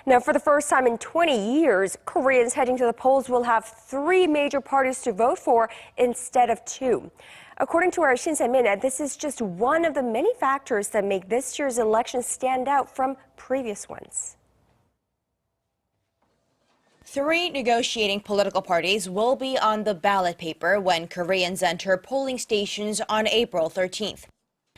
Now, for the first time in 20 years, Koreans heading to the polls will have 3 major parties to vote for instead of 2. According to our Shin Se-min, this is just one of the many factors that make this year's election stand out from previous ones. 3 negotiating political parties will be on the ballot paper when Koreans enter polling stations on April 13th.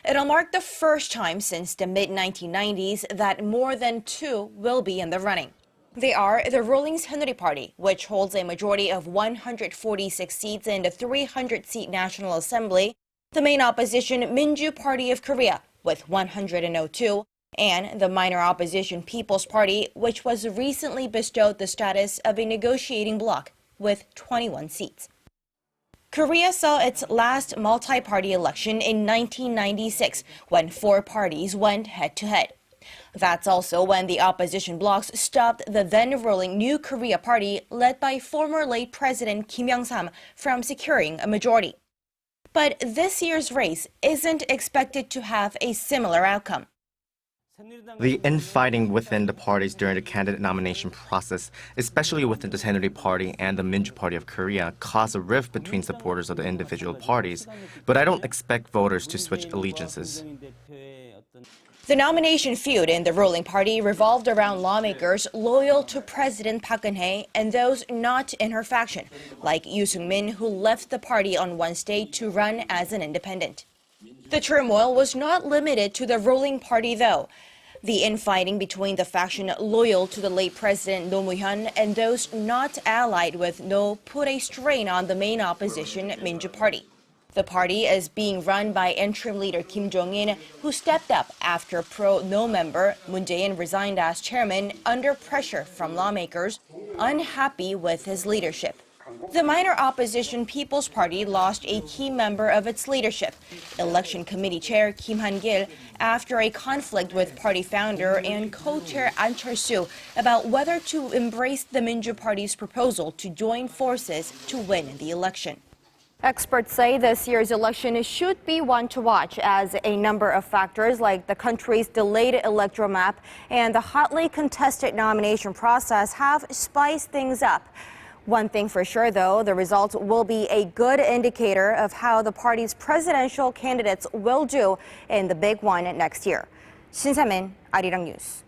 It'll mark the first time since the mid-1990s that more than 2 will be in the running. They are the ruling Saenuri Party, which holds a majority of 146 seats in the 300-seat National Assembly, the main opposition Minjoo Party of Korea, with 102, and the minor opposition People's Party, which was recently bestowed the status of a negotiating bloc, with 21 seats. Korea saw its last multi-party election in 1996, when 4 parties went head-to-head. That's also when the opposition blocs stopped the then-ruling New Korea Party, led by former late President Kim Young-sam, from securing a majority. But this year's race isn't expected to have a similar outcome. The infighting within the parties during the candidate nomination process, especially within the Saenuri Party and the Minjoo Party of Korea, caused a rift between supporters of the individual parties. But I don't expect voters to switch allegiances. The nomination feud in the ruling party revolved around lawmakers loyal to President Park Geun-hye and those not in her faction, like Yoo Seung-min, who left the party on Wednesday to run as an independent. The turmoil was not limited to the ruling party, though. The infighting between the faction loyal to the late President Roh Moo-hyun and those not allied with Roh put a strain on the main opposition Minjoo Party. The party is being run by interim leader Kim Jong-in, who stepped up after pro-Roh member Moon Jae-in resigned as chairman under pressure from lawmakers unhappy with his leadership. The minor opposition People's Party lost a key member of its leadership, Election Committee Chair Kim Han-gil, after a conflict with party founder and co-chair An Chol-soo about whether to embrace the Minjoo Party's proposal to join forces to win the election. Experts say this year's election should be one to watch, as a number of factors like the country's delayed electoral map and the hotly contested nomination process have spiced things up. One thing for sure, though, the results will be a good indicator of how the party's presidential candidates will do in the big one next year. Shin Se-min, Arirang News.